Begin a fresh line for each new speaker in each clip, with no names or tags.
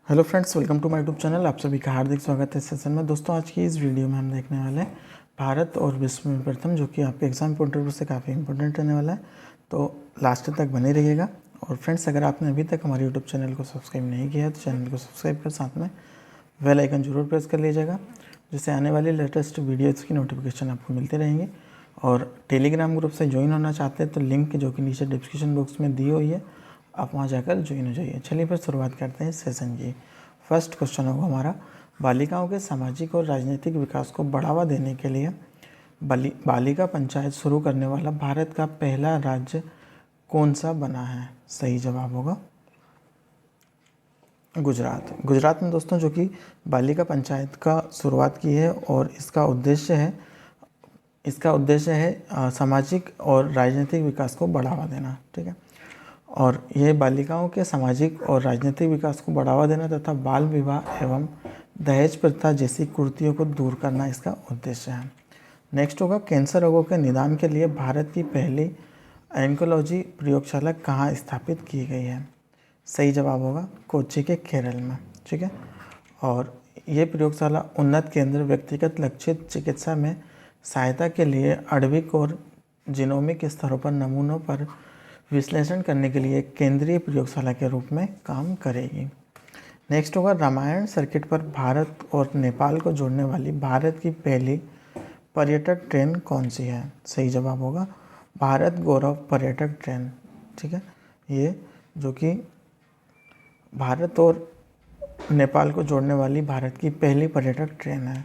Hello friends, welcome to my YouTube channel. आप सभी का हार्दिक स्वागत है इस सेशन में। दोस्तों, आज की इस वीडियो में हम देखने वाले हैं भारत और विश्व में प्रथम, जो कि आपके एग्जाम पॉइंट ऑफ व्यू से काफ़ी इंपॉर्टेंट रहने वाला है। तो लास्ट तक बने रहिएगा। और फ्रेंड्स, अगर आपने अभी तक हमारे यूट्यूब चैनल को सब्सक्राइब नहीं किया है तो चैनल को सब्सक्राइब कर साथ में बेल आइकन जरूर प्रेस कर लीजिएगा, जिससे आने वाली लेटेस्ट वीडियोज़ की नोटिफिकेशन आपको मिलती रहेंगी। और टेलीग्राम ग्रुप से ज्वाइन होना चाहते हैं तो लिंक जो कि नीचे डिस्क्रिप्शन बॉक्स में दी हुई है, आप वहां जाकर ज्वाइन हो जाइए। चलिए फिर शुरुआत करते हैं इस सेशन की। फर्स्ट क्वेश्चन होगा हमारा, बालिकाओं के सामाजिक और राजनीतिक विकास को बढ़ावा देने के लिए बालिका पंचायत शुरू करने वाला भारत का पहला राज्य कौन सा बना है? सही जवाब होगा गुजरात। गुजरात में दोस्तों जो कि बालिका पंचायत का शुरुआत की है, और इसका उद्देश्य है सामाजिक और राजनीतिक विकास को बढ़ावा देना। ठीक है, और ये बालिकाओं के सामाजिक और राजनीतिक विकास को बढ़ावा देना तथा बाल विवाह एवं दहेज प्रथा जैसी कुरीतियों को दूर करना इसका उद्देश्य है। नेक्स्ट होगा, कैंसर रोगों के निदान के लिए भारत की पहली ऑन्कोलॉजी प्रयोगशाला कहाँ स्थापित की गई है? सही जवाब होगा कोच्चि के केरल में। ठीक है, और ये प्रयोगशाला उन्नत केंद्र व्यक्तिगत लक्षित चिकित्सा में सहायता के लिए आणविक और जीनोमिक स्तरों पर नमूनों पर विश्लेषण करने के लिए केंद्रीय प्रयोगशाला के रूप में काम करेगी। नेक्स्ट होगा, रामायण सर्किट पर भारत और नेपाल को जोड़ने वाली भारत की पहली पर्यटक ट्रेन कौन सी है? सही जवाब होगा भारत गौरव पर्यटक ट्रेन। ठीक है, ये जो कि भारत और नेपाल को जोड़ने वाली भारत की पहली पर्यटक ट्रेन है।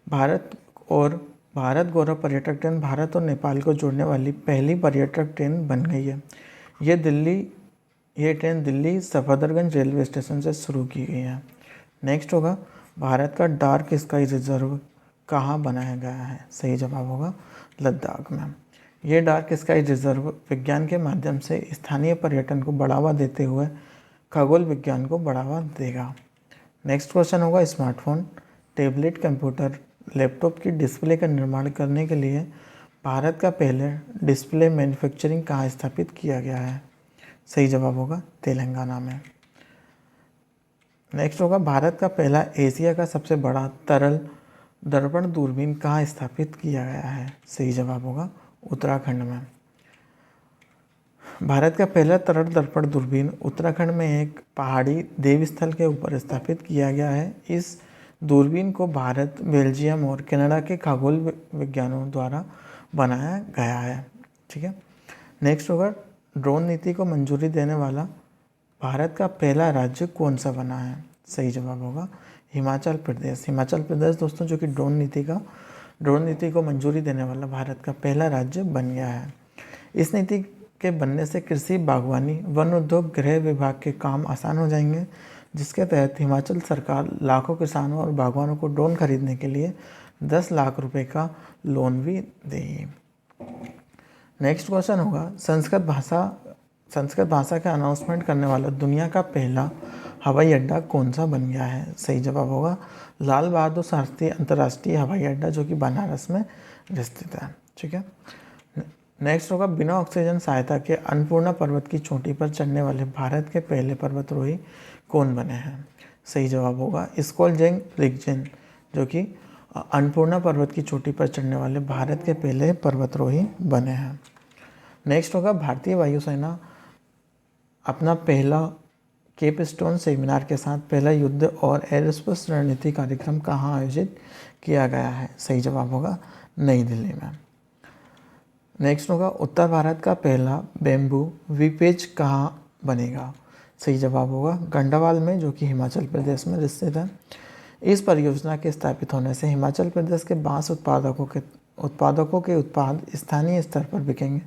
भारत गौरव पर्यटक ट्रेन भारत और नेपाल को जोड़ने वाली पहली पर्यटक ट्रेन बन गई है। ये train Delhi Safdarganj railway station से शुरू की गई है। नेक्स्ट होगा, भारत का डार्क स्काई रिजर्व कहाँ बनाया गया है? सही जवाब होगा लद्दाख में। ये डार्क स्काई रिजर्व विज्ञान के माध्यम से स्थानीय पर्यटन को बढ़ावा देते हुए खगोल विज्ञान को बढ़ावा देगा। नेक्स्ट क्वेश्चन होगा, स्मार्टफोन, टैबलेट, कंप्यूटर, लैपटॉप की डिस्प्ले का निर्माण करने के लिए भारत का पहले डिस्प्ले मैन्युफैक्चरिंग कहाँ स्थापित किया गया है? सही जवाब होगा तेलंगाना में। नेक्स्ट होगा, भारत का पहला एशिया का सबसे बड़ा तरल दर्पण दूरबीन कहाँ स्थापित किया गया है? सही जवाब होगा उत्तराखंड में। भारत का पहला तरल दर्पण दूरबीन उत्तराखंड में एक पहाड़ी देवस्थल के ऊपर स्थापित किया गया है। इस दूरबीन को भारत, बेल्जियम और कनाडा के खगोल विज्ञानों द्वारा बनाया गया है। ठीक है, नेक्स्ट होगा, ड्रोन नीति को मंजूरी देने वाला भारत का पहला राज्य कौन सा बना है? सही जवाब होगा हिमाचल प्रदेश। हिमाचल प्रदेश दोस्तों जो कि ड्रोन नीति को मंजूरी देने वाला भारत का पहला राज्य बन गया है। इस नीति के बनने से कृषि, बागवानी, वन उद्योग, गृह विभाग के काम आसान हो जाएंगे, जिसके तहत हिमाचल सरकार लाखों किसानों और बागवानों को ड्रोन खरीदने के लिए 10 लाख रुपए का लोन भी देगी। नेक्स्ट क्वेश्चन होगा, संस्कृत भाषा का अनाउंसमेंट करने वाला दुनिया का पहला हवाई अड्डा कौन सा बन गया है? सही जवाब होगा लाल बहादुर शास्त्री अंतर्राष्ट्रीय हवाई अड्डा, जो कि बनारस में स्थित है। ठीक है, नेक्स्ट होगा, बिना ऑक्सीजन सहायता के अन्नपूर्णा पर्वत की चोटी पर चढ़ने वाले भारत के पहले पर्वतारोही कौन बने हैं? सही जवाब होगा स्कोलजेंग रिगजिन, जो कि अन्नपूर्णा पर्वत की चोटी पर चढ़ने वाले भारत के पहले पर्वतारोही बने हैं। नेक्स्ट होगा, भारतीय वायुसेना अपना पहला केपस्टोन सेमिनार के साथ पहला युद्ध और एरोस्पेस रणनीति कार्यक्रम कहाँ आयोजित किया गया है? सही जवाब होगा नई दिल्ली में। नेक्स्ट होगा, उत्तर भारत का पहला बेम्बू वीपेज कहाँ बनेगा? सही जवाब होगा गंडावाल में, जो कि हिमाचल प्रदेश में स्थित है। इस परियोजना के स्थापित होने से हिमाचल प्रदेश के बांस उत्पादकों के उत्पाद स्थानीय स्तर पर बिकेंगे।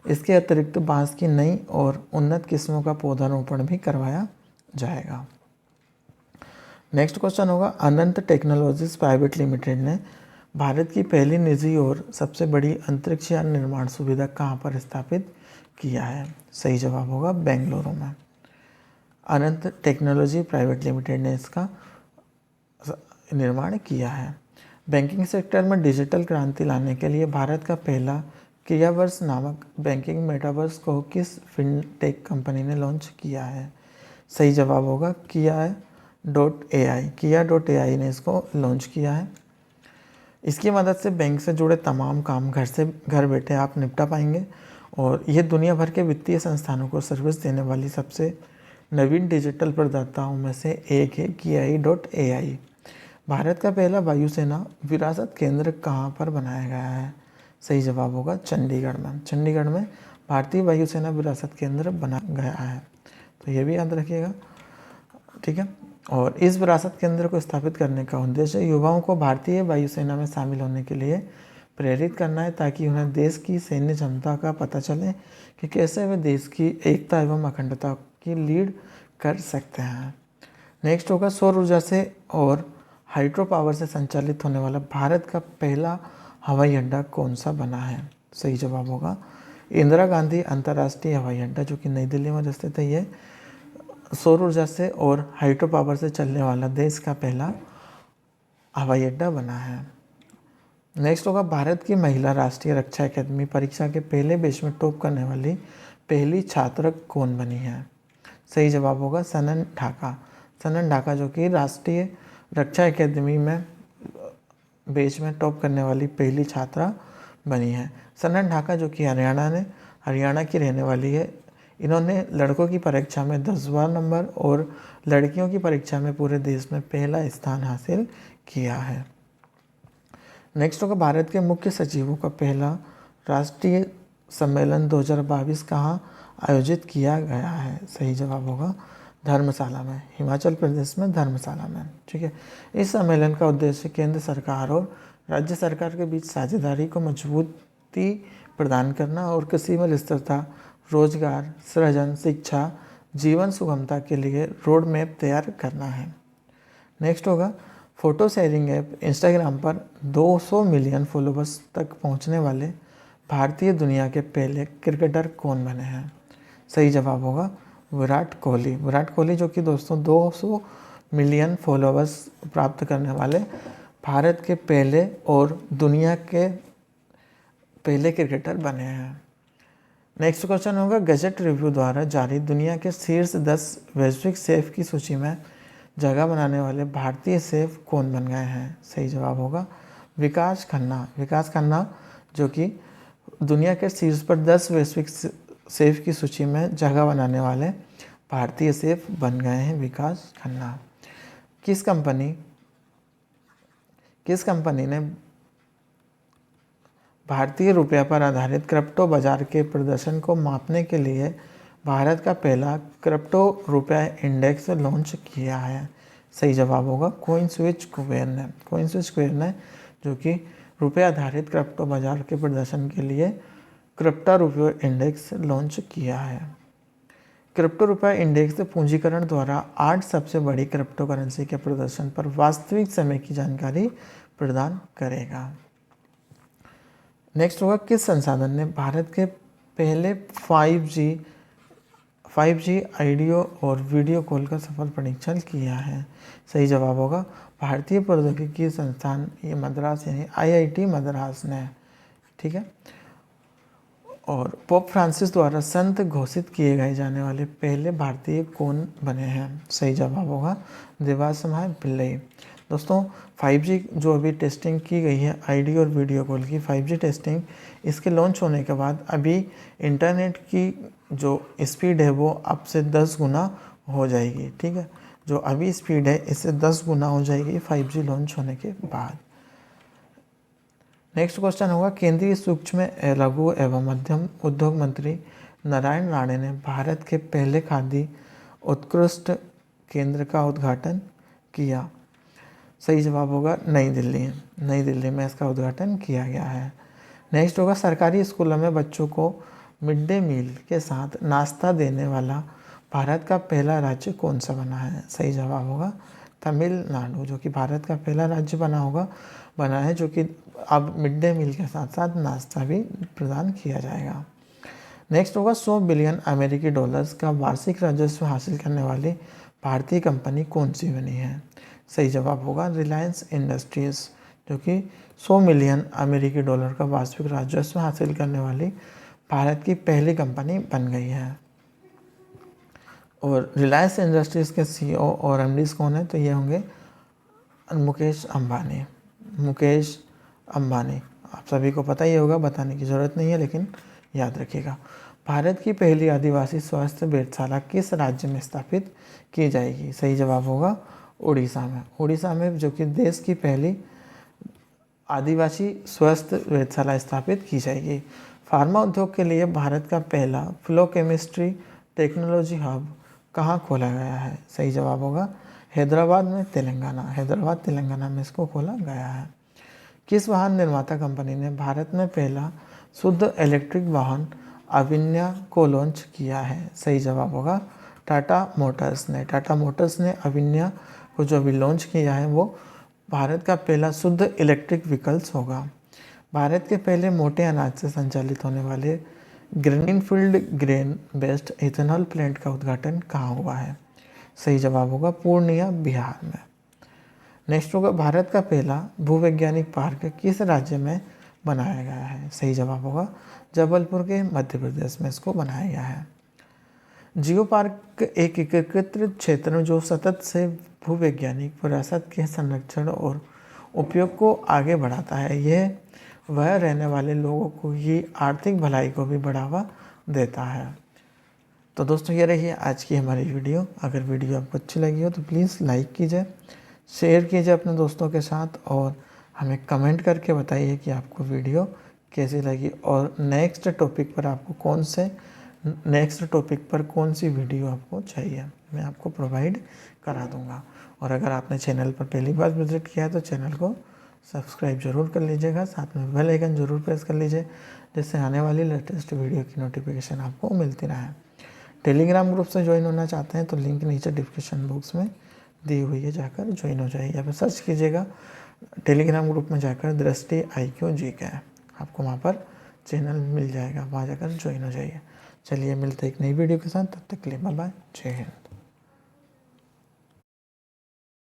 इसके अतिरिक्त बांस की नई और उन्नत किस्मों का पौधारोपण भी करवाया जाएगा। नेक्स्ट क्वेश्चन होगा, अनंत टेक्नोलॉजीज प्राइवेट लिमिटेड ने भारत की पहली निजी और सबसे बड़ी अंतरिक्ष यान निर्माण सुविधा कहाँ पर स्थापित किया है? सही जवाब होगा बेंगलुरु में। अनंत टेक्नोलॉजी प्राइवेट लिमिटेड ने इसका निर्माण किया है। बैंकिंग सेक्टर में डिजिटल क्रांति लाने के लिए भारत का पहला क्रियावर्स नामक बैंकिंग मेटावर्स को किस फिनटेक कंपनी ने लॉन्च किया है? सही जवाब होगा किया है किया.ai ने इसको लॉन्च किया है। इसकी मदद से बैंक से जुड़े तमाम काम घर बैठे आप निपटा पाएंगे और ये दुनिया भर के वित्तीय संस्थानों को सर्विस देने वाली सबसे नवीन डिजिटल प्रदाताओं में से एक है Kiai.ai। भारत का पहला वायुसेना विरासत केंद्र कहाँ पर बनाया गया है? सही जवाब होगा चंडीगढ़ में। चंडीगढ़ में भारतीय वायुसेना विरासत केंद्र बना गया है, तो ये भी याद रखिएगा, ठीक है। और इस विरासत केंद्र को स्थापित करने का उद्देश्य युवाओं को भारतीय वायुसेना में शामिल होने के लिए प्रेरित करना है, ताकि उन्हें देश की सैन्य क्षमता का पता चले कि कैसे वे देश की एकता एवं अखंडता की लीड कर सकते हैं। नेक्स्ट होगा सौर ऊर्जा से और हाइड्रो पावर से संचालित होने वाला भारत का पहला हवाई अड्डा कौन सा बना है? सही जवाब होगा इंदिरा गांधी अंतर्राष्ट्रीय हवाई अड्डा, जो कि नई दिल्ली में स्थित है। ये सौर ऊर्जा से और हाइड्रो पावर से चलने वाला देश का पहला हवाई अड्डा बना है। नेक्स्ट होगा भारत की महिला राष्ट्रीय रक्षा अकादमी परीक्षा के पहले बैच में टॉप करने वाली पहली छात्र कौन बनी है? सही जवाब होगा सनन ढाका। सनन ढाका जो कि राष्ट्रीय रक्षा अकादमी में बैच में टॉप करने वाली पहली छात्रा बनी है। सनन ढाका जो कि हरियाणा की रहने वाली है। इन्होंने लड़कों की परीक्षा में 10वां नंबर और लड़कियों की परीक्षा में पूरे देश में पहला स्थान हासिल किया है। नेक्स्ट होगा भारत के मुख्य सचिवों का पहला राष्ट्रीय सम्मेलन 2022 कहाँ आयोजित किया गया है? सही जवाब होगा धर्मशाला में, हिमाचल प्रदेश में धर्मशाला में, ठीक है। इस सम्मेलन का उद्देश्य केंद्र सरकार और राज्य सरकार के बीच साझेदारी को मजबूती प्रदान करना और किसी में स्थिरता, रोजगार सृजन, शिक्षा, जीवन सुगमता के लिए रोड मैप तैयार करना है। नेक्स्ट होगा फोटो शेयरिंग ऐप इंस्टाग्राम पर 200 मिलियन फॉलोवर्स तक पहुंचने वाले भारतीय दुनिया के पहले क्रिकेटर कौन बने हैं? सही जवाब होगा विराट कोहली। विराट कोहली जो कि दोस्तों 200 मिलियन फॉलोवर्स प्राप्त करने वाले भारत के पहले और दुनिया के पहले क्रिकेटर बने हैं। नेक्स्ट क्वेश्चन होगा गजट रिव्यू द्वारा जारी दुनिया के शीर्ष 10 वैश्विक शेफ की सूची में जगह बनाने वाले भारतीय शेफ कौन बन गए हैं? सही जवाब होगा विकास खन्ना। विकास खन्ना जो कि दुनिया के शीर्ष पर 10 वैश्विक शेफ की सूची में जगह बनाने वाले भारतीय शेफ बन गए हैं विकास खन्ना। किस कंपनी ने भारतीय रुपया पर आधारित क्रिप्टो बाजार के प्रदर्शन को मापने के लिए भारत का पहला क्रिप्टो रुपया इंडेक्स लॉन्च किया है? सही जवाब होगा कोइनस्विच स्क्वेयर ने जो कि रुपया आधारित क्रिप्टो बाजार के प्रदर्शन के लिए क्रिप्टो रुपया इंडेक्स लॉन्च किया है। क्रिप्टो रुपया इंडेक्स पूंजीकरण द्वारा 8 सबसे बड़ी क्रिप्टो करेंसी के प्रदर्शन पर वास्तविक समय की जानकारी प्रदान करेगा। नेक्स्ट होगा किस संसाधन ने भारत के पहले 5G ऑडियो और वीडियो कॉल का सफल परीक्षण किया है? सही जवाब होगा भारतीय प्रौद्योगिकी संस्थान ये मद्रास यानी IIT मद्रास ने, ठीक है। और पोप फ्रांसिस द्वारा संत घोषित किए गए जाने वाले पहले भारतीय कौन बने हैं? सही जवाब होगा देवासमाय पिल्लई। दोस्तों 5G जो अभी टेस्टिंग की गई है आईडी और वीडियो कॉल की 5G टेस्टिंग, इसके लॉन्च होने के बाद अभी इंटरनेट की जो स्पीड है वो अब से 10 गुना हो जाएगी, ठीक है। जो अभी स्पीड है इससे 10 गुना हो जाएगी 5G लॉन्च होने के बाद। नेक्स्ट क्वेश्चन होगा केंद्रीय सूक्ष्म लघु एवं मध्यम उद्योग मंत्री नारायण राणे ने भारत के पहले खादी उत्कृष्ट केंद्र का उद्घाटन किया? सही जवाब होगा नई दिल्ली में इसका उद्घाटन किया गया है। नेक्स्ट होगा सरकारी स्कूलों में बच्चों को मिड डे मील के साथ नाश्ता देने वाला भारत का पहला राज्य कौन सा बना है? सही जवाब होगा तमिलनाडु, जो कि भारत का पहला राज्य बना है जो कि अब मिड डे मील के साथ साथ नाश्ता भी प्रदान किया जाएगा। नेक्स्ट होगा 100 बिलियन अमेरिकी डॉलर्स का वार्षिक राजस्व हासिल करने वाली भारतीय कंपनी कौन सी बनी है? सही जवाब होगा रिलायंस इंडस्ट्रीज, जो कि 100 मिलियन अमेरिकी डॉलर का वार्षिक राजस्व हासिल करने वाली भारत की पहली कंपनी बन गई है। और रिलायंस इंडस्ट्रीज़ के सीईओ और एमडीज़ कौन है, तो ये होंगे मुकेश अंबानी। मुकेश अंबानी आप सभी को पता ही होगा, बताने की ज़रूरत नहीं है, लेकिन याद रखिएगा। भारत की पहली आदिवासी स्वास्थ्य वेधशाला किस राज्य में स्थापित की जाएगी? सही जवाब होगा उड़ीसा में। उड़ीसा में, जो कि देश की पहली आदिवासी स्वास्थ्य वेधशाला स्थापित की जाएगी। फार्मा उद्योग के लिए भारत का पहला फ्लो केमिस्ट्री टेक्नोलॉजी हब कहाँ खोला गया है? सही जवाब होगा हैदराबाद में, तेलंगाना। हैदराबाद तेलंगाना में इसको खोला गया है। किस वाहन निर्माता कंपनी ने भारत में पहला शुद्ध इलेक्ट्रिक वाहन अविन्या को लॉन्च किया है? सही जवाब होगा टाटा मोटर्स ने। टाटा मोटर्स ने अविन्या को जो अभी लॉन्च किया है वो भारत का पहला शुद्ध इलेक्ट्रिक व्हीकल्स होगा। भारत के पहले मोटे अनाज से संचालित होने वाले greenfield grain based ethanol plant का उद्घाटन कहाँ हुआ है? सही जवाब होगा पूर्णिया, बिहार में। नेक्स्ट होगा भारत का पहला भूवैज्ञानिक पार्क किस राज्य में बनाया गया है? सही जवाब होगा जबलपुर के मध्य प्रदेश में इसको बनाया गया है। जियो पार्क एक एकीकृत क्षेत्र जो सतत से भूवैज्ञानिक विरासत के संरक्षण और उपयोग को आगे बढ़ाता है। यह वह रहने वाले लोगों को ही आर्थिक भलाई को भी बढ़ावा देता है। तो दोस्तों ये रही आज की हमारी वीडियो। अगर वीडियो आपको अच्छी लगी हो तो प्लीज़ लाइक कीजिए, शेयर कीजिए अपने दोस्तों के साथ और हमें कमेंट करके बताइए कि आपको वीडियो कैसी लगी और नेक्स्ट टॉपिक पर कौन सी वीडियो आपको चाहिए, मैं आपको प्रोवाइड करा दूंगा। और अगर आपने चैनल पर पहली बार विजिट किया है तो चैनल को सब्सक्राइब जरूर कर लीजिएगा, साथ में बेल आइकन जरूर प्रेस कर लीजिए, जिससे आने वाली लेटेस्ट वीडियो की नोटिफिकेशन आपको मिलती रहे। टेलीग्राम ग्रुप से ज्वाइन होना चाहते हैं तो लिंक नीचे डिस्क्रिप्शन बॉक्स में दी हुई है, जाकर ज्वाइन हो जाइए। या फिर सर्च कीजिएगा टेलीग्राम ग्रुप में जाकर दृष्टि IQ GK, आपको वहाँ पर चैनल मिल जाएगा, वहाँ जाकर ज्वाइन हो जाइए। चलिए मिलते एक नई वीडियो के साथ, तब तक के लिए बाय बाय, जय हिंद।